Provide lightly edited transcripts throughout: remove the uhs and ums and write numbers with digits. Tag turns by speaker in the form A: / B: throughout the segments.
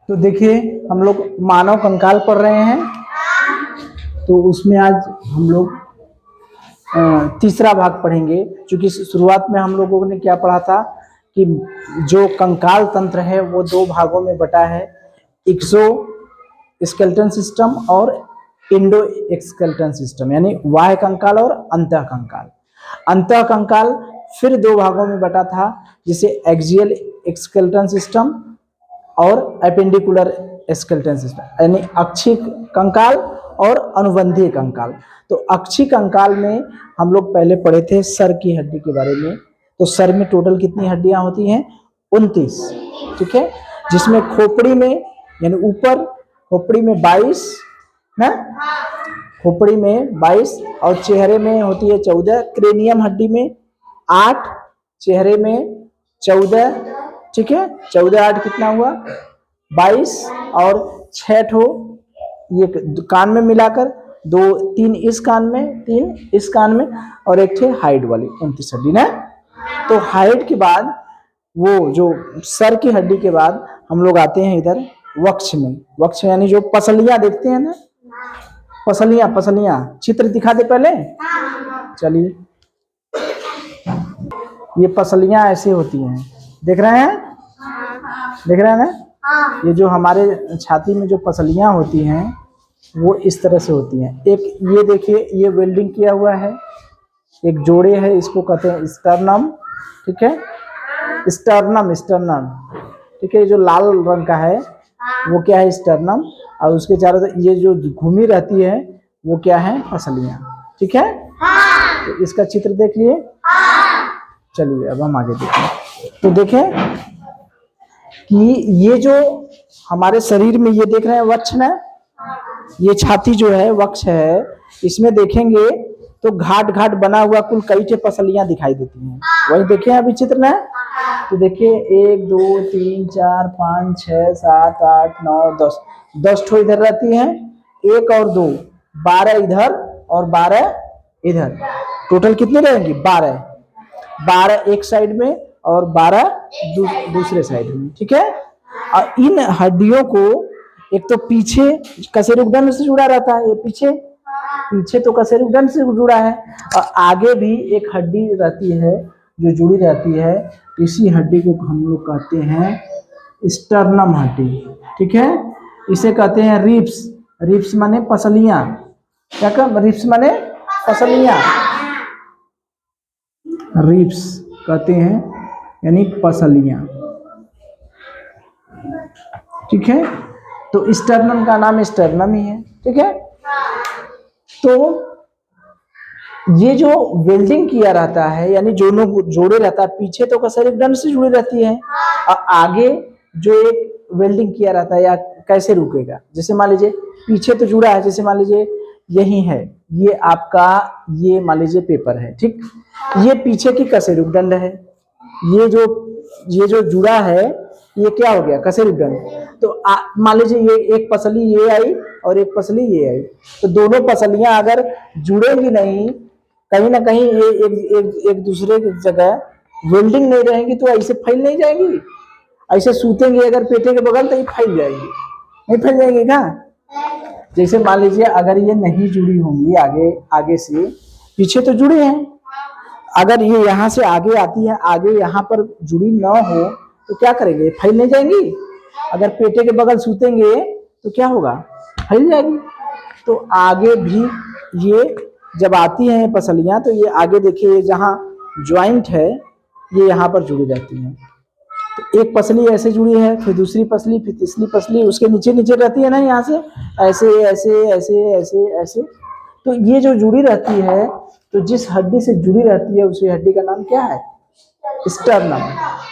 A: तो देखिए हम लोग मानव कंकाल पढ़ रहे हैं। तो उसमें आज हम लोग तीसरा भाग पढ़ेंगे। क्योंकि शुरुआत में हम लोगों ने क्या पढ़ा था कि जो कंकाल तंत्र है वो दो भागों में बटा है, एक्सो स्केलेटन सिस्टम और इंडो स्केलेटन सिस्टम, यानी बाह्य कंकाल और अंतः कंकाल। अंतः कंकाल फिर दो भागों में बटा था, जिसे एक्सियल स्केलेटन सिस्टम और एपेंडिकुलर स्केलेटन सिस्टम, यानी अक्षीय कंकाल और अनुबंधीय कंकाल। तो अक्षीय कंकाल में हम लोग पहले पढ़े थे सर की हड्डी के बारे में। तो सर में टोटल कितनी हड्डियां होती हैं? 29, ठीक है। जिसमें खोपड़ी में यानी ऊपर खोपड़ी में 22 है, खोपड़ी में 22 और चेहरे में होती है 14। क्रेनियम हड्डी में 8, चेहरे में 14, ठीक है। 14 8 कितना हुआ? 22 और 6 ठो ये कान में मिलाकर, 2 3 इस कान में, 3 इस कान में और एक ठे हाइट वाली 29 हड्डी ना। तो हाइट के बाद वो जो सर की हड्डी के बाद हम लोग आते हैं इधर वक्ष में। वक्ष यानी जो पसलियां देखते हैं ना, पसलियां पसलियां चित्र दिखा दे पहले। चलिए, ये पसलियां ऐसे होती हैं, देख रहे हैं? देख रहे हैं ना? ये जो हमारे छाती में जो पसलियां होती हैं वो इस तरह से होती हैं। एक ये देखिए, ये वेल्डिंग किया हुआ है, एक जोड़े है, इसको कहते हैं स्टर्नम, ठीक है। स्टर्नम स्टर्नम, ठीक है। जो लाल रंग का है वो क्या है? स्टर्नम। और उसके चारों तरफ ये जो घूमी रहती है वो क्या है? पसलियां, ठीक है। तो इसका चित्र देख लिए। चलिए अब हम आगे देखें। तो देखें कि ये जो हमारे शरीर में ये देख रहे हैं वक्ष में, ये छाती जो है वक्ष है, इसमें देखेंगे तो घाट घाट बना हुआ कुल कई ठे पसलियां दिखाई देती हैं। वही देखें अभी चित्र में। तो देखिए 1 2 3 4 5 6 7 8 9 10, 10 ठो इधर रहती हैं, 1 और 2 12 इधर और 12 इधर। टोटल कितनी रहेंगी? 12। 12 एक साइड में और 12 दूसरे साइड में, ठीक है। और इन हड्डियों को एक तो पीछे कशेरुकदंड से जुड़ा रहता है, ये पीछे पीछे तो कशेरुकदंड से जुड़ा है, और आगे भी एक हड्डी रहती है जो जुड़ी रहती है। इसी हड्डी को हम लोग कहते हैं स्टर्नम हड्डी, ठीक है। इसे कहते हैं रिब्स। रिब्स माने पसलियां। क्या कह? रिब्स माने पसलियां, रिब्स कहते हैं यानी पसलियां, ठीक है। तो स्टर्नम का नाम स्टर्नम ही है, ठीक है। तो ये जो वेल्डिंग किया रहता है यानी दोनों जोड़े रहता है, पीछे तो कशेरुकदंड से जुड़ी रहती है और आगे जो एक वेल्डिंग किया रहता है, या कैसे रुकेगा? जैसे मान लीजिए पीछे तो जुड़ा है, जैसे मान लीजिए यही है, ये आपका ये मान लीजिए पेपर है, ठीक। ये पीछे की कशेरुकदंड है, ये जो जुड़ा है ये क्या हो गया? कशेरुकदंड। तो मान लीजिए ये एक पसली ये आई और एक पसली ये आई, तो दोनों पसलियां अगर जुड़ेंगी नहीं, कहीं ना कहीं ये एक दूसरे की जगह वेल्डिंग नहीं रहेंगी तो ऐसे फैल नहीं जाएंगी। ऐसे सूतेंगे अगर पेटे के बगल तो ये फैल जाएंगी, नहीं फैल जाएंगे क्या? जैसे मान लीजिए अगर ये नहीं जुड़ी होंगी आगे से, पीछे तो जुड़े हैं, अगर ये यहाँ से आगे आती है, आगे यहाँ पर जुड़ी ना हो तो क्या करेंगे? फैल नहीं जाएंगी। अगर पेटे के बगल सूतेंगे तो क्या होगा? फैल जाएगी। तो आगे भी ये जब आती हैं पसलियां तो ये आगे देखिए जहाँ ज्वाइंट है ये यहाँ पर जुड़ी रहती हैं। तो एक पसली ऐसे जुड़ी है, फिर दूसरी पसली, फिर तीसरी पसली उसके नीचे नीचे रहती है ना, यहाँ से ऐसे ऐसे ऐसे ऐसे ऐसे। तो ये जो जुड़ी रहती है, तो जिस हड्डी से जुड़ी रहती है उसी हड्डी का नाम क्या है? स्टर्नम।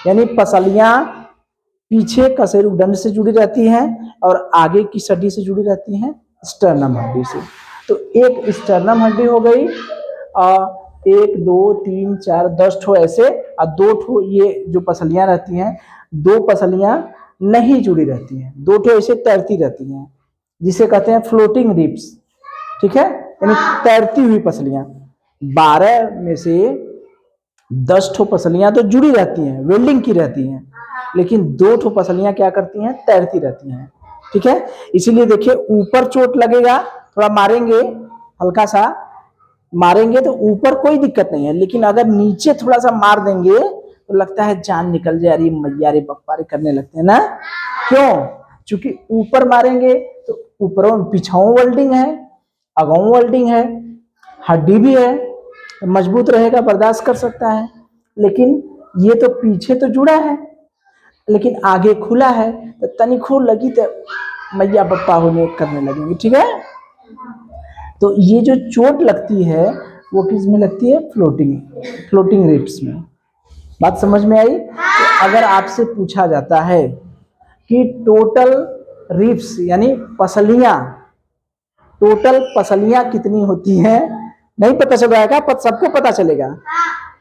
A: यानी पसलियां पीछे कशेरुकदंड से जुड़ी रहती हैं और आगे की हड्डी से जुड़ी रहती हैं स्टर्नम हड्डी से। तो एक स्टर्नम हड्डी हो गई, और 1 2 3 4 10 ठो ऐसे, और 2 ठो ये जो पसलियां रहती हैं, 2 पसलियां नहीं जुड़ी रहती हैं, 2 ठो ऐसे तैरती रहती हैं, जिसे कहते हैं फ्लोटिंग रिब्स, ठीक है। यानी तैरती हुई पसलियां। 12 में से 10 ठो पसलियां तो जुड़ी रहती हैं, वेल्डिंग की रहती हैं, लेकिन दो ठो पसलियां क्या करती हैं, तैरती रहती हैं। ठीक है, इसीलिए देखिए ऊपर चोट लगेगा, थोड़ा मारेंगे, हल्का सा मारेंगे तो ऊपर कोई दिक्कत नहीं है, लेकिन अगर नीचे थोड़ा सा मार देंगे तो लगता है जान निकल जाए, अरे मैया रे बप्पा रे करने लगते हैं ना। क्यों? क्योंकि ऊपर मारेंगे तो ऊपरों पीछाओं वेल्डिंग है, अगाऊ वेल्डिंग है, हड्डी भी है, मजबूत रहेगा, बर्दाश्त कर सकता है। लेकिन ये तो पीछे तो जुड़ा है, लेकिन आगे खुला है, तो तनिको लगी तो मैया बप्पा होने करने लगेंगे। ठीक है, तो ये जो चोट लगती है वो किस में लगती है, फ्लोटिंग रिब्स में। बात समझ में आई? तो अगर आपसे पूछा जाता है कि टोटल रिब्स यानी पसलियां, टोटल पसलियां कितनी होती हैं, नहीं पता चल रहा है, सबको पता चलेगा,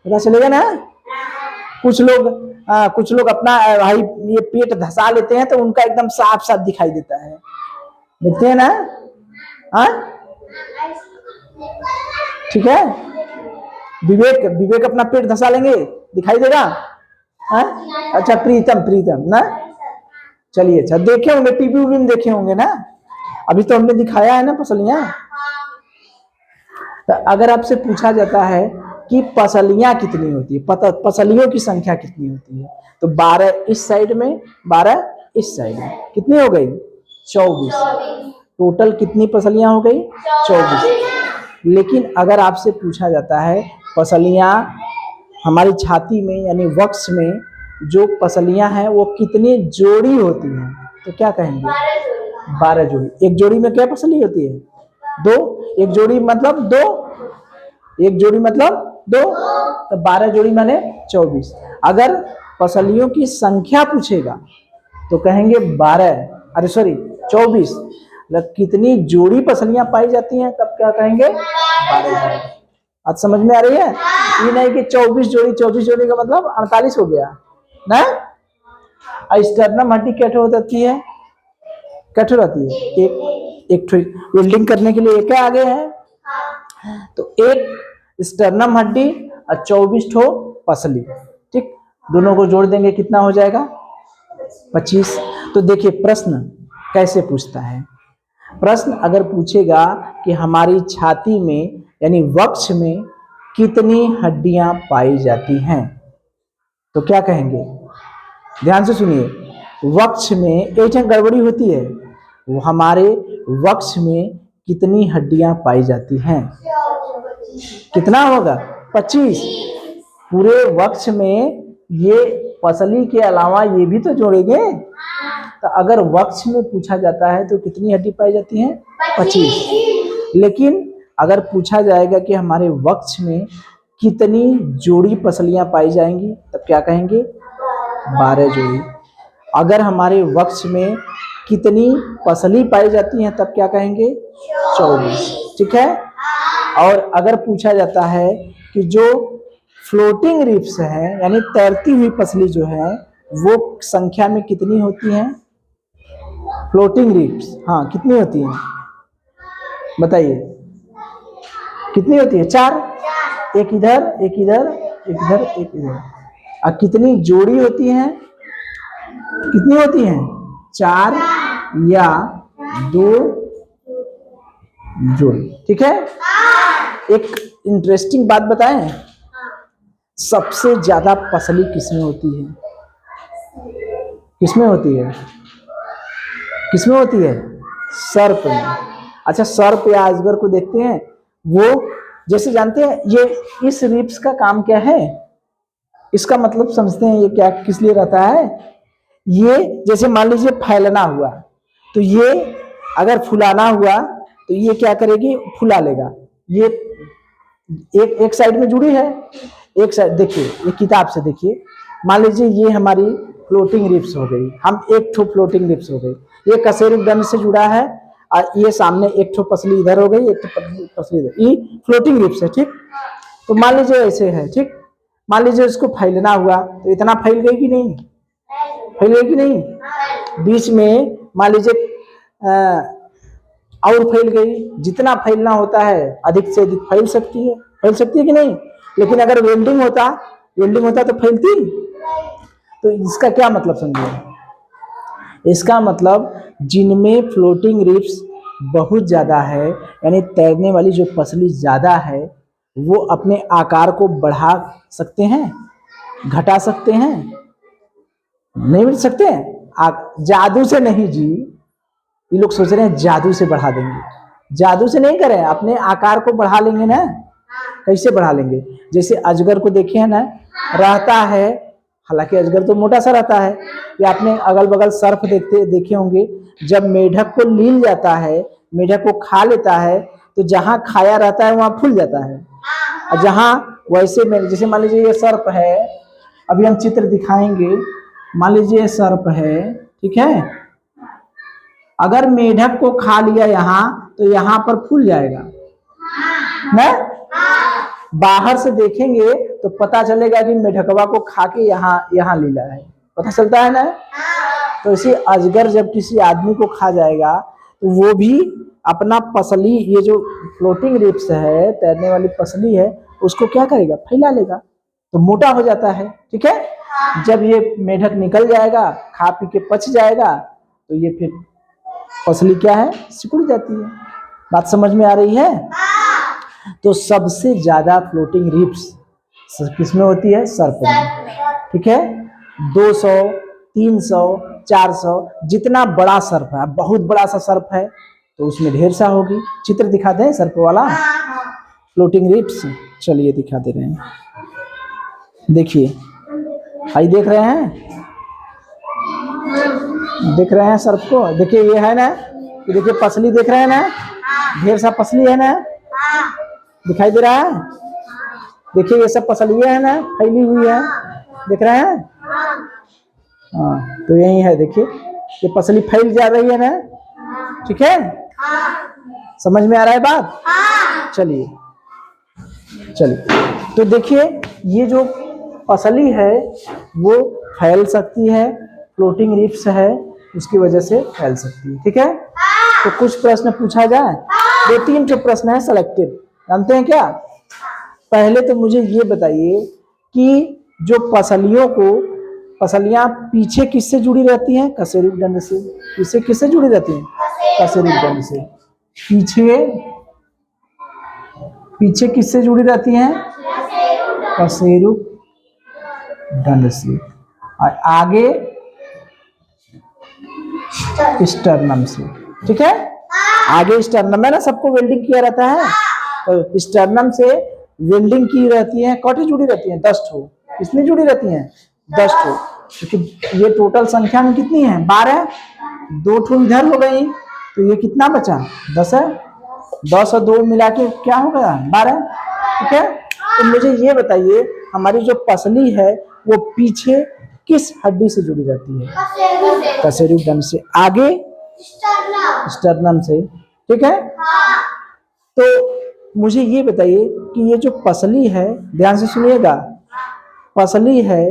A: पता चलेगा ना। कुछ लोग अपना भाई ये पेट धसा लेते हैं तो उनका एकदम साफ साफ दिखाई देता है, देखते हैं ना। हाँ ठीक है, विवेक अपना पेट धसा लेंगे, दिखाई देगा। हाँ अच्छा, प्रीतम ना, चलिए अच्छा, देखे होंगे टीवी उवी में, देखे होंगे ना, अभी तो हमने दिखाया है ना पसलियां। तो अगर आपसे पूछा जाता है कि पसलियां कितनी होती है, पसलियों की संख्या कितनी होती है, तो 12 इस साइड में, 12 इस साइड में, कितनी हो गई, 24। टोटल कितनी पसलियां हो गई, 24। लेकिन अगर आपसे पूछा जाता है पसलियां हमारी छाती में यानी वक्ष में जो पसलियां हैं वो कितनी जोड़ी होती हैं, तो क्या कहेंगे, 12 जोड़ी। एक जोड़ी में क्या पसली होती है, 2, एक जोड़ी मतलब 2, एक जोड़ी मतलब 2, तो 12 जोड़ी माने 24। अगर पसलियों की संख्या पूछेगा तो कहेंगे 24। कितनी जोड़ी पसलियां पाई जाती हैं तब क्या कहेंगे, 12 जोड़ी। आज समझ में आ रही है? ये नहीं कि 24 जोड़ी का मतलब 48 हो गया ना। स्टर्नम हड्डी कैसे होती है, कैसे रहती है, एक वेल्डिंग करने के लिए एक आगे है, तो एक स्टर्नम हड्डी और 24 ठो पसली। ठीक, दोनों को जोड़ देंगे कितना हो जाएगा, 25। तो देखिए प्रश्न कैसे पूछता है, प्रश्न अगर पूछेगा कि हमारी छाती में यानी वक्ष में कितनी हड्डियां पाई जाती हैं, तो क्या कहेंगे, ध्यान से सुनिए, वक्ष में एक गड़बड़ी होती है, वो हमारे वक्ष में कितनी हड्डियां पाई जाती हैं, कितना होगा, 25। पूरे वक्ष में ये पसली के अलावा ये भी तो जोड़ेंगे, तो अगर वक्ष में पूछा जाता है तो कितनी हड्डी पाई जाती है, 25। लेकिन अगर पूछा जाएगा कि हमारे वक्ष में कितनी जोड़ी पसलियां पाई जाएंगी तब क्या कहेंगे, 12 जोड़ी। अगर हमारे वक्ष में कितनी पसली पाई जाती हैं तब क्या कहेंगे, 24। ठीक है, और अगर पूछा जाता है कि जो फ्लोटिंग रिब्स है यानी तैरती हुई पसली जो है वो संख्या में कितनी होती हैं, फ्लोटिंग रिब्स हाँ कितनी होती हैं बताइए, कितनी होती है, 4, एक इधर एक इधर एक इधर एक इधर। और कितनी जोड़ी होती हैं, कितनी होती हैं, 4 या 2 जोड़ी। ठीक है, एक इंटरेस्टिंग बात बताएं, सबसे ज्यादा पसली किसमें होती है, किसमें होती है, किसमें होती है, सर्प में। अच्छा, सर्प या अजगर को देखते हैं, वो जैसे जानते हैं ये इस रिब्स का काम क्या है, इसका मतलब समझते हैं ये क्या किस लिए रहता है। ये जैसे मान लीजिए फैलना हुआ तो ये अगर फुलाना हुआ तो ये क्या करेगी, फुला लेगा। ये एक साइड में जुड़ी है, एक साइड देखिए, ये किताब से देखिए, मान लीजिए ये हमारी फ्लोटिंग रिब्स हो गई, हम एक ठो फ्लोटिंग रिब्स हो गई, ये कसेरिक गन से जुड़ा है और ये सामने एक ठो पसली इधर हो गई, एक ठो पसली इधर, ये फ्लोटिंग रिब्स है। ठीक, तो मान लीजिए ऐसे है, ठीक, मान लीजिए इसको फैलना हुआ तो इतना फैल गई कि नहीं, फैल गई कि नहीं, बीच में मान लीजिए और फैल गई, जितना फैलना होता है अधिक से अधिक फैल सकती है कि नहीं। लेकिन अगर वेल्डिंग होता तो फैलती। तो इसका क्या मतलब समझो, इसका मतलब जिनमें फ्लोटिंग रिब्स बहुत ज्यादा है, यानी तैरने वाली जो पसली ज्यादा है, वो अपने आकार को बढ़ा सकते हैं, घटा सकते हैं, नहीं बढ़ सकते हैं। जादू से नहीं जी, ये लोग सोच रहे हैं जादू से बढ़ा देंगे, जादू से नहीं करें, अपने आकार को बढ़ा लेंगे ना। कैसे बढ़ा लेंगे? जैसे अजगर को देखे हैं ना, रहता है, हालांकि अजगर तो मोटा सा रहता है, या अपने अगल बगल सर्प देखे होंगे, जब मेढक को लील जाता है, मेढक को खा लेता है, तो जहां खाया रहता है वहां फूल जाता है, और जहां वैसे में जैसे मान लीजिए ये सर्प है, अभी हम चित्र दिखाएंगे, मान लीजिए ये सर्प है, ठीक है, अगर मेढक को खा लिया यहाँ, तो यहाँ पर फूल जाएगा ना। बाहर से देखेंगे तो पता चलेगा कि मेढकवा को खा के यहाँ लीला है, पता चलता है ना। तो इसी अजगर जब किसी आदमी को खा जाएगा, तो वो भी अपना पसली, ये जो फ्लोटिंग रिब्स है, तैरने वाली पसली है, उसको क्या करेगा, फैला लेगा, तो मोटा हो जाता है, ठीक है। जब ये मेढक निकल जाएगा, खा पी के पच जाएगा, तो ये फिर पसली क्या है, सिकुड़ जाती है। बात समझ में आ रही है? तो सबसे ज्यादा फ्लोटिंग रिब्स किसमें होती है, सर्प में, ठीक है। 200, 300, 400, जितना बड़ा सर्प है, बहुत बड़ा सा सर्प है, तो उसमें ढेर सा होगी। चित्र दिखा दें सर्प वाला, फ्लोटिंग रिब्स, चलिए दिखा दे रहे हैं, देखिए, आई देख रहे हैं, देख रहे हैं सर्प को, देखिए ये है ना, ये देखिए पसली देख रहे हैं ना, ढेर सा पसली है ना, दिखाई दे रहा है, देखिए ये सब पसलियां है ना, फैली हुई है, देख रहे हैं, हाँ, तो यही है, देखिए ये पसली फैल जा रही है ना, ठीक है, समझ में आ रहा है बात? चलिए चलिए, तो देखिए ये जो पसली है वो फैल सकती है, फ्लोटिंग रिब्स है, उसकी वजह से फैल सकती है, ठीक है। तो कुछ प्रश्न पूछा जाए, 2-3 जो प्रश्न है सिलेक्टेड, जानते हैं क्या? पहले तो मुझे ये बताइए कि जो पसलियां पीछे किससे जुड़ी रहती हैं, कशेरुक दंड से। पीछे किससे जुड़ी रहती हैं, कशेरुक दंड से। पीछे किससे जुड़ी रहती हैं, कशेरुक दंड से, और आगे स्टर्नम से, ठीक है। आगे स्टर्नम में ना सबको वेल्डिंग किया रहता है, तो स्टर्नम से वेल्डिंग की रहती है, कौटी जुड़ी रहती है, 10 ठो। कितनी जुड़ी रहती हैं, 10 ठो, क्योंकि ये टोटल संख्या में कितनी है, 12, 2 ठो इधर हो गई, तो ये कितना बचा, 10 है, 10 और 2 मिला के क्या होगा, 12, ठीक है। तो मुझे ये बताइए, हमारी जो पसली है वो पीछे किस हड्डी से जुड़ी रहती है, कशेरुक दंड से, आगे स्टर्नम से, ठीक है। तो मुझे ये बताइए कि ये जो पसली है, ध्यान से सुनिएगा, पसली है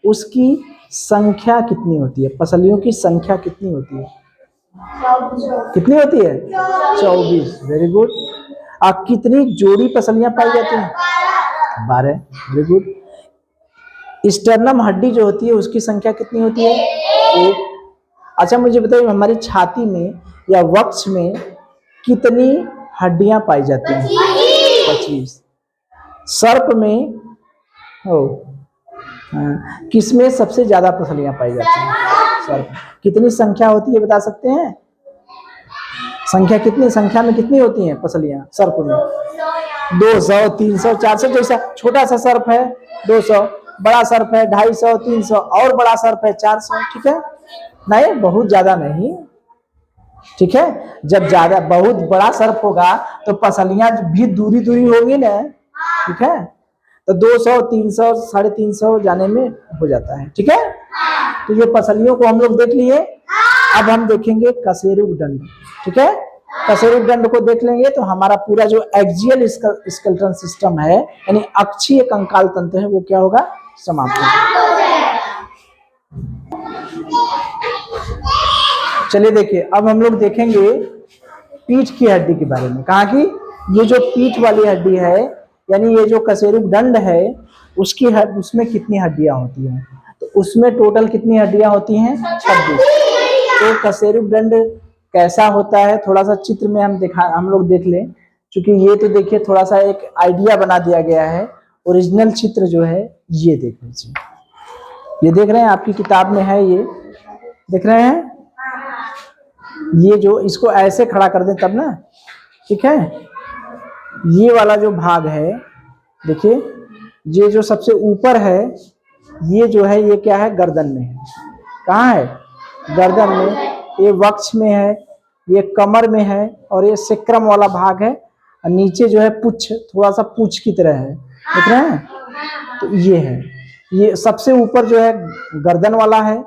A: उसकी संख्या कितनी होती है, पसलियों की संख्या कितनी होती है, कितनी होती है, 24, वेरी गुड। अब कितनी जोड़ी पसलियां पाई जाती हैं, 12, वेरी गुड। स्टर्नम हड्डी जो होती है उसकी संख्या कितनी होती है, 1। अच्छा मुझे बताइए, हमारी छाती में या वक्ष में कितनी हड्डियां पाई जाती हैं, 25। सर्प में हो, किसमें सबसे ज्यादा पसलियां पाई जाती हैं, सर्प। कितनी संख्या होती है बता सकते हैं, संख्या में कितनी होती हैं पसलियां सर्प में, 200, 300, 400, जैसा छोटा सा सर्प है 200, बड़ा सर्प है 250, 300, और बड़ा सर्प है 400, ठीक है, नहीं बहुत ज्यादा नहीं, ठीक है। जब ज्यादा बहुत बड़ा सर्प होगा तो पसलियां भी दूरी दूरी होगी ना, ठीक है, तो 200, 300, 350 जाने में हो जाता है, ठीक है। तो ये पसलियों को हम लोग देख लिए, अब हम देखेंगे कशेरुक दंड, ठीक है। कशेरुक दंड को देख लेंगे तो हमारा पूरा जो एक्सियल स्केलेटन सिस्टम है, यानी अक्षीय कंकाल तंत्र है, वो क्या होगा, समाप्त होगा। चलिए देखिए, अब हम लोग देखेंगे पीठ की हड्डी के बारे में। कहा कि ये जो पीठ वाली हड्डी है, यानी ये जो कशेरुक दंड है, उसमें कितनी हड्डियां होती हैं, तो उसमें टोटल कितनी हड्डियां होती हैं? 26। तो कशेरुकदंड कैसा होता है थोड़ा सा चित्र में हम लोग देख लें, क्योंकि ये तो देखिए थोड़ा सा एक आइडिया बना दिया गया है। ओरिजिनल चित्र जो है ये देख लीजिए, ये देख रहे हैं आपकी किताब में है, ये देख रहे हैं, ये जो इसको ऐसे खड़ा कर दें तब ना, ठीक है। ये वाला जो भाग है देखिए, ये जो सबसे ऊपर है ये जो है ये क्या है? गर्दन में है। कहाँ है? गर्दन में। ये वक्ष में है, ये कमर में है, और ये सेक्रम वाला भाग है, और नीचे जो है पुच्छ, थोड़ा सा पुच्छ की तरह है, देख रहे हैं। तो ये है, ये सबसे ऊपर जो है गर्दन वाला है,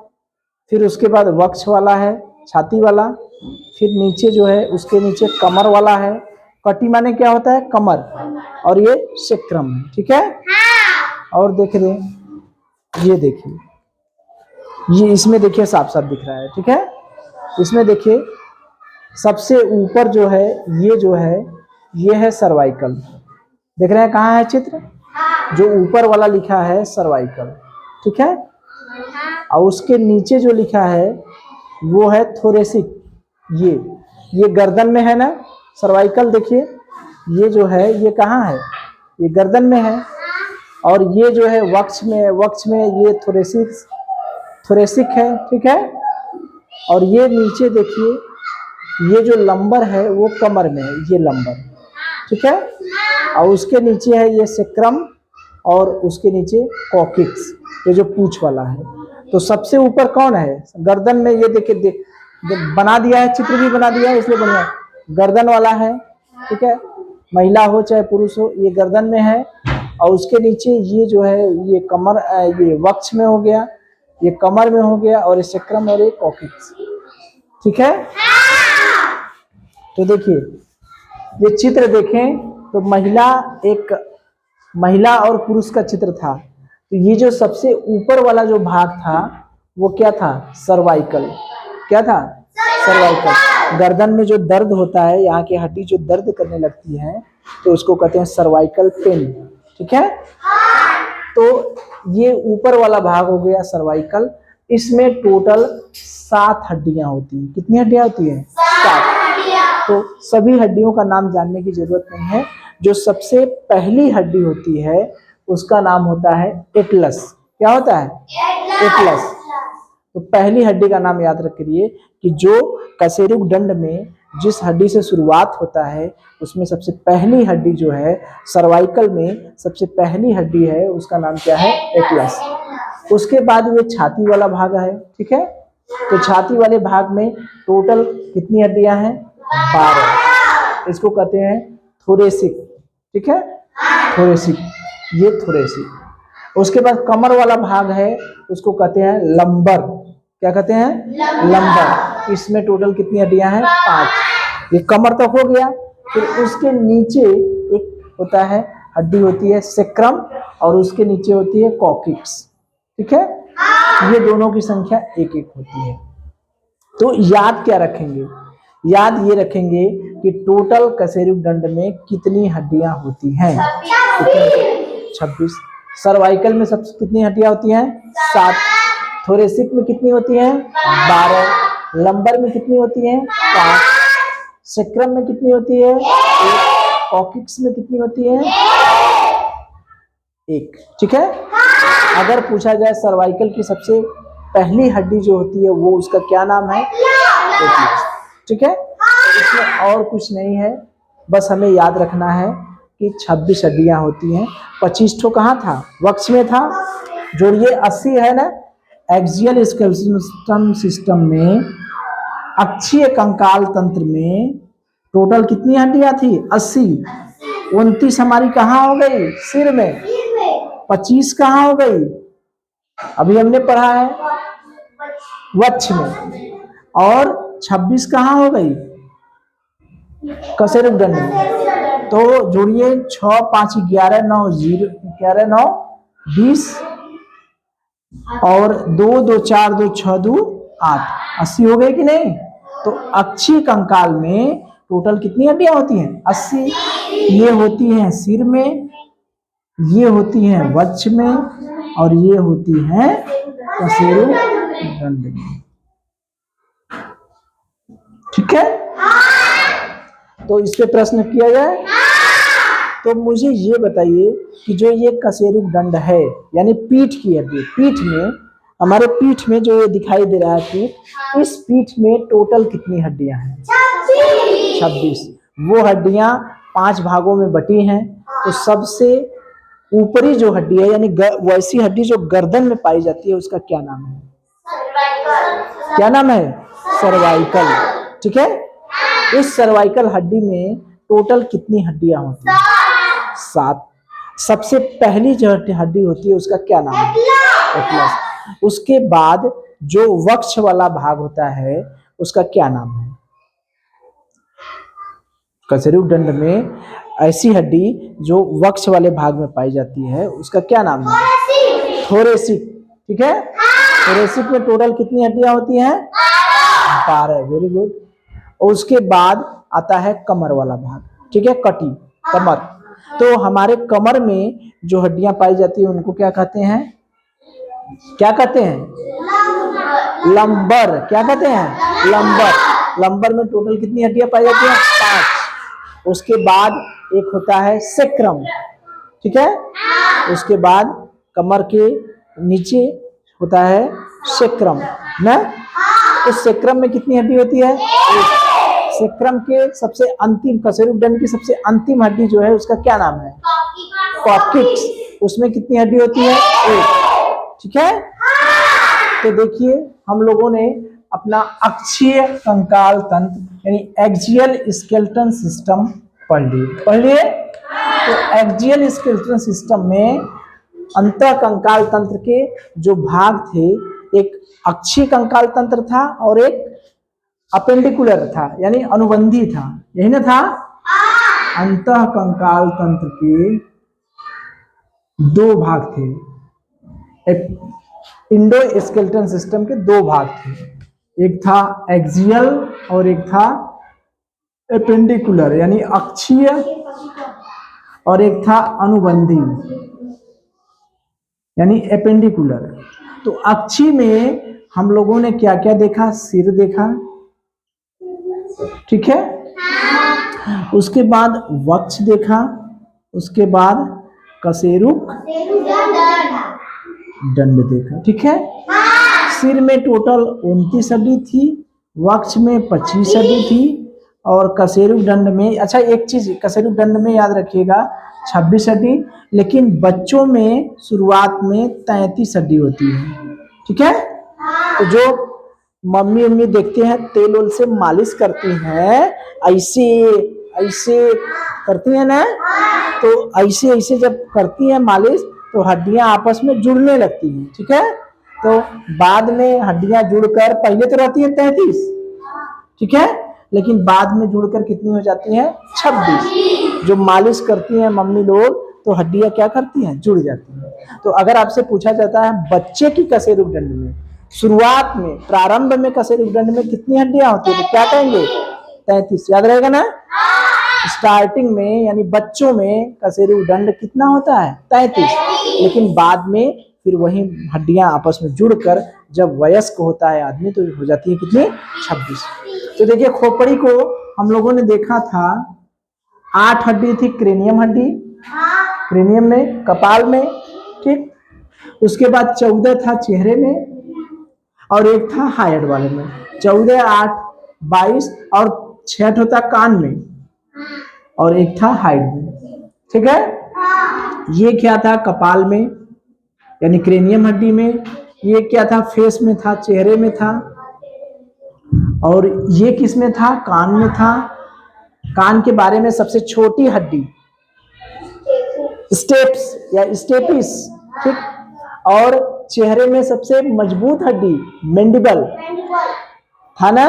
A: फिर उसके बाद वक्ष वाला है, छाती वाला, फिर नीचे जो है उसके नीचे कमर वाला है। कटी माने क्या होता है? कमर, और ये सेक्रम है, ठीक है। और देख रहे हैं, ये देखिए, ये इसमें देखिए साफ साफ दिख रहा है, ठीक है। इसमें देखिए सबसे ऊपर जो है ये जो है ये है सर्वाइकल, देख रहे हैं कहाँ है चित्र? जो ऊपर वाला लिखा है सर्वाइकल, ठीक है। और उसके नीचे जो लिखा है वो है थोरेसिक। ये गर्दन में है ना सर्वाइकल, देखिए ये जो है ये कहाँ है? ये गर्दन में है। और ये जो है वक्ष में ये थोरेसिक है, ठीक है। और ये नीचे देखिए, ये जो लंबर है वो कमर में है, ये लंबर, ठीक है। और उसके नीचे है ये सेक्रम, और उसके नीचे कॉकिक्स, ये जो पूंछ वाला है। तो सबसे ऊपर कौन है? गर्दन में, ये देखिए बना दिया है, चित्र भी बना दिया है, इसलिए बढ़िया गर्दन वाला है, ठीक है। महिला हो चाहे पुरुष हो, ये गर्दन में है। और उसके नीचे ये जो है ये कमर, ये वक्ष में हो गया, ये कमर में हो गया, और ये सेक्रम और ये कॉकिक्स, ठीक है। तो देखिए ये चित्र देखें तो महिला और पुरुष का चित्र था। तो ये जो सबसे ऊपर वाला जो भाग था वो क्या था? सर्वाइकल। क्या था? सर्वाइकल। गर्दन में जो दर्द होता है, यहाँ की हड्डी जो दर्द करने लगती है, तो उसको कहते हैं सर्वाइकल पेन, ठीक है। तो ये ऊपर वाला भाग हो गया सर्वाइकल। इसमें टोटल 7 हड्डियां होती हैं। कितनी हड्डियां होती हैं? 7। तो सभी हड्डियों का नाम जानने की जरूरत नहीं है। जो सबसे पहली हड्डी होती है उसका नाम होता है एटलस। क्या होता है? एटलस। तो पहली हड्डी का नाम याद रखिए कि जो कशेरुकदंड में जिस हड्डी से शुरुआत होता है उसमें सबसे पहली हड्डी जो है सर्वाइकल में सबसे पहली हड्डी है, उसका नाम क्या है? एटलस। उसके बाद ये छाती वाला भाग है, ठीक है। तो छाती वाले भाग में टोटल कितनी हड्डियां हैं? 12। इसको कहते हैं थोरेसिक, ठीक है, थोरेसिक, ये थोरेसिक। उसके बाद कमर वाला भाग है, उसको कहते हैं लंबर। क्या कहते हैं? लंबर। इसमें टोटल कितनी हड्डियां हैं? 5। ये कमर तक हो गया। फिर उसके नीचे एक होता है, हड्डी होती है सेक्रम, और उसके नीचे होती है कॉकिक्स, ठीक है। ये दोनों की संख्या 1-1 होती है। तो याद क्या रखेंगे? याद ये रखेंगे कि टोटल कशेरुकदंड में कितनी हड्डियां होती हैं? 26। सर्वाइकल में सबसे कितनी हड्डियां होती हैं? 7। थोरेसिक में कितनी होती हैं? 12। लंबर में कितनी होती हैं? 5। सेक्रम में कितनी होती है? 1। कॉकिक्स में कितनी होती है? 1, ठीक है। अगर पूछा जाए सर्वाइकल की सबसे पहली हड्डी जो होती है वो उसका क्या नाम है? ठीक है। इसमें और कुछ नहीं है, बस हमें याद रखना है कि 26 हड्डियां होती हैं। 25 ठो कहाँ था? वक्ष में था। जोड़िए 80 है ना। एक्सियल स्केलेटल सिस्टम में, अक्षीय कंकाल तंत्र में टोटल कितनी हड्डियां थी? 80। 29 हमारी कहाँ हो गई? सिर में। 25 कहाँ हो गई? अभी हमने पढ़ा है वक्ष में। और 26 कहाँ हो गई? कशेरुकदंड में। तो जोड़िए 6, 5, 11, 9, 0, 11, 9, 20, और 2, 2, 4, 2, 6, 2, 8, 80 हो गए कि नहीं? तो अक्षीय कंकाल में टोटल कितनी हड्डियां होती हैं? 80। ये होती हैं सिर में, ये होती हैं वक्ष में, और ये होती हैं कशेरुक दंड में। ठीक है, तो इस पे प्रश्न किया जाए। तो मुझे ये बताइए कि जो ये कशेरुक दंड है यानी पीठ की हड्डी, पीठ में, हमारे पीठ में जो ये दिखाई दे रहा है पीठ, इस पीठ में टोटल कितनी हड्डियां हैं? 26। वो हड्डियां 5 भागों में बटी हैं। तो सबसे ऊपरी जो हड्डी है यानी वैसी हड्डी जो गर्दन में पाई जाती है उसका क्या नाम है? क्या नाम है? सर्वाइकल। ठीक है, इस सर्वाइकल हड्डी में टोटल कितनी हड्डियां होती हैं? 7। सबसे पहली जो हड्डी होती है उसका क्या नाम है? एटलस। उसके बाद जो वक्ष वाला भाग होता है उसका क्या नाम है? कशेरुक दंड में ऐसी हड्डी जो वक्ष वाले भाग में पाई जाती है उसका क्या नाम है? थोरेसिक। ठीक है, थोरेसिक में टोटल कितनी हड्डियां होती हैं? 12। Very good. और उसके बाद आता है कमर वाला भाग। ठीक है, कटी, कमर। तो हमारे कमर में जो हड्डियां पाई जाती है उनको क्या कहते हैं? क्या कहते हैं? लंबर। क्या कहते हैं? लंबर। लंबर में टोटल कितनी हड्डियां पाई जाती हैं? 5। उसके बाद एक होता है सेक्रम। ठीक है, उसके बाद कमर के नीचे होता है सेक्रम ना। उस सेक्रम में कितनी हड्डी होती है? सेक्रम के सबसे अंतिम, कशेरुक दंड की सबसे अंतिम हड्डी जो है उसका क्या नाम है? कॉक्सिक्स। उसमें कितनी हड्डी होती है? 1। ठीक है, तो देखिए हम लोगों ने अपना अक्षीय कंकाल तंत्र यानी एक्सियल स्केलेटन सिस्टम पढ़ लिए। तो एक्सियल स्केलेटन सिस्टम में अंतः कंकाल तंत्र के जो भाग थे, एक अक्षीय कंकाल तंत्र था और एक अपेंडिकुलर था यानी अनुबंधी था। यही ना था? अंतः कंकाल तंत्र के 2 भाग थे। एक इंडो स्केलेटन सिस्टम के 2 भाग थे, एक था एक्सियल और एक था एपेंडिकुलर यानी अक्षीय, और एक था अनुबंधी यानी एपेंडिकुलर। तो अक्षीय में हम लोगों ने क्या क्या देखा? सिर देखा। ठीक है, उसके बाद वक्ष देखा, उसके बाद कशेरुक दंड देखा। ठीक है, सिर में टोटल 29 हड्डी थी, वक्ष में 25 हड्डी थी, और कशेरुक दंड में, अच्छा एक चीज कशेरुक दंड में याद रखिएगा 26 हड्डी, लेकिन बच्चों में शुरुआत में 33 हड्डी होती है। ठीक है, तो जो मम्मी देखते हैं तेल ओल से मालिश करती हैं, ऐसे ऐसे करती हैं ना, तो ऐसे ऐसे जब करती हैं मालिश तो हड्डियां आपस में जुड़ने लगती हैं। ठीक है, तो बाद में हड्डियां जुड़कर, पहले तो रहती है 33, ठीक है, लेकिन बाद में जुड़कर कितनी हो जाती है? 26। जो मालिश करती हैं मम्मी लोग तो हड्डियां क्या करती हैं? जुड़ जाती हैं। तो अगर आपसे पूछा जाता है बच्चे की कशेरुक दंड में शुरुआत में, प्रारंभ में कशेरुक दंड में कितनी हड्डियां होती है, तो क्या कहेंगे? 33। याद रहेगा ना? स्टार्टिंग में यानी बच्चों में कशेरुक दंड कितना होता है? 33, लेकिन बाद में फिर वही हड्डियां आपस में जुड़कर जब वयस्क होता है आदमी तो हो जाती है कितनी? 26। तो देखिए खोपड़ी को हम लोगों ने देखा था 8 हड्डी थी, क्रेनियम हड्डी, क्रेनियम में, कपाल में, ठीक। उसके बाद 14 था चेहरे में और एक था हाइड वाले में। 14, 8, 22 और 6 होता कान में और एक था हाइड में। ठीक है, ये क्या था? कपाल में यानी क्रेनियम हड्डी में। ये क्या था? फेस में था, चेहरे में था। और ये किस में था? कान में था। कान के बारे में सबसे छोटी हड्डी स्टेप्स या स्टेपिस, ठीक। और चेहरे में सबसे मजबूत हड्डी मैंडिबल था ना।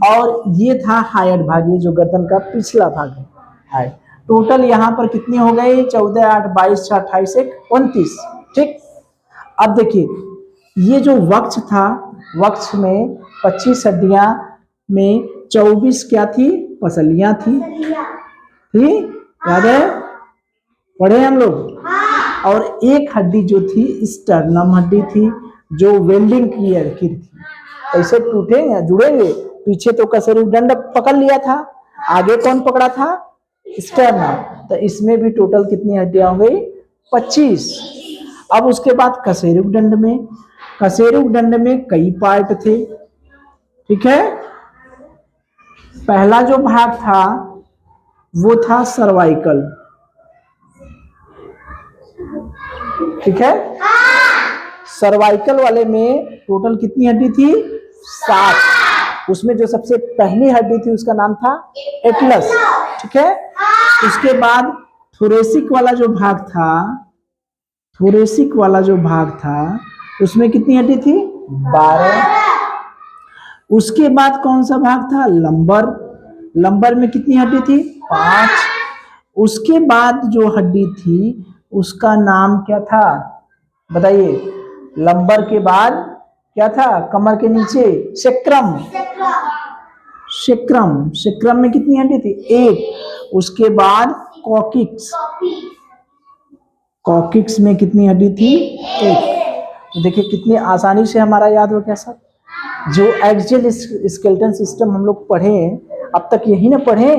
A: और ये था हाइड भाग, ये जो गर्दन का पिछला भाग है, हाइड। टोटल यहाँ पर कितनी हो गई? 14, 8, 22, 6, 28, 29, ठीक। अब देखिए ये जो वक्ष था, वक्ष में 25 हड्डियां में 24 क्या थी? पसलियां थी, ठीक, याद है? पढ़े हम लोग। और एक हड्डी जो थी स्टर्नम हड्डी थी, जो वेल्डिंग की लकीर थी, ऐसे टूटेंगे जुड़ेंगे। पीछे तो कशेरुकदंड पकड़ लिया था, आगे कौन पकड़ा था? स्टर्नम। तो इसमें भी टोटल कितनी हड्डियां हो गई? 25। अब उसके बाद कशेरुकदंड में, कशेरुकदंड में कई पार्ट थे, ठीक है। पहला जो भाग था वो था सर्वाइकल, ठीक है। सर्वाइकल वाले में टोटल कितनी हड्डी थी? 7। उसमें जो सबसे पहली हड्डी थी उसका नाम था एटलस, ठीक है। उसके बाद थोरेसिक वाला जो भाग था, थोरेसिक वाला जो भाग था उसमें कितनी हड्डी थी? 12। उसके बाद कौन सा भाग था? लंबर। लंबर में कितनी हड्डी थी? 5। उसके बाद जो हड्डी थी उसका नाम क्या था बताइए? लंबर के बाद क्या था? कमर के नीचे सेक्रम। सेक्रम, सेक्रम में कितनी हड्डी थी? 1। उसके बाद कॉकिक्स, कॉकिक्स में कितनी हड्डी थी? 1। तो देखिए कितनी आसानी से हमारा याद हो गया सब। जो एक्सियल स्केलेटन सिस्टम हम लोग पढ़े अब तक यही ना पढ़े।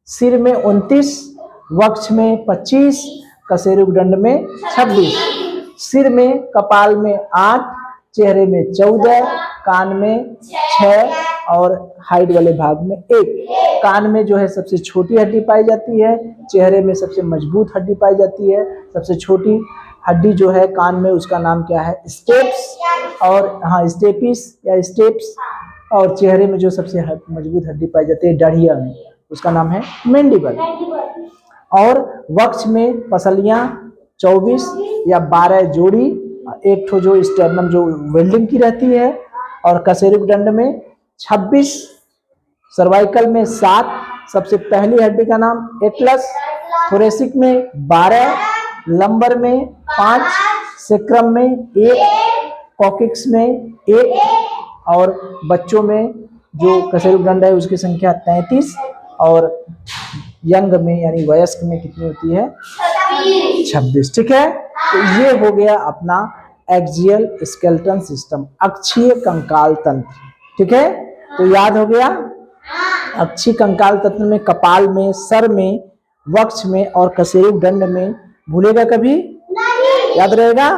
A: सिर में 29, वक्ष में 25, कशेरुकदंड में 26, सिर में कपाल में 8, चेहरे में 14, कान में 6 और हाइड वाले भाग में 1। कान में जो है सबसे छोटी हड्डी पाई जाती है, चेहरे में सबसे मजबूत हड्डी पाई जाती है। सबसे छोटी हड्डी जो है कान में उसका नाम क्या है? स्टेप्स, और हाँ स्टेपिस या स्टेप्स। और चेहरे में जो सबसे मजबूत हड्डी पाई जाती है दाढ़िया में, उसका नाम है मैंडिबल। और वक्ष में पसलियां 24 या 12 जोड़ी, एक ठो जो स्टर्नम जो वेल्डिंग की रहती है, और कशेरुकदंड में 26, सर्वाइकल में 7, सबसे पहली हड्डी का नाम एटलस, थोरेसिक में 12, लंबर में 5, सेक्रम में 1, कॉकिक्स में 1, और बच्चों में जो कशेरुकदंड है उसकी संख्या 33, और यंग में यानी वयस्क में कितनी होती है? 26, ठीक है। तो ये हो गया अपना एक्सियल स्केलेटन सिस्टम, अक्षीय कंकाल तंत्र, ठीक है। तो याद हो गया, अक्षीय कंकाल तंत्र में कपाल में, सर में, वक्ष में और कशेरुकदंड में। भूलेगा कभी? नहीं। याद रहेगा?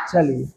A: चलिए।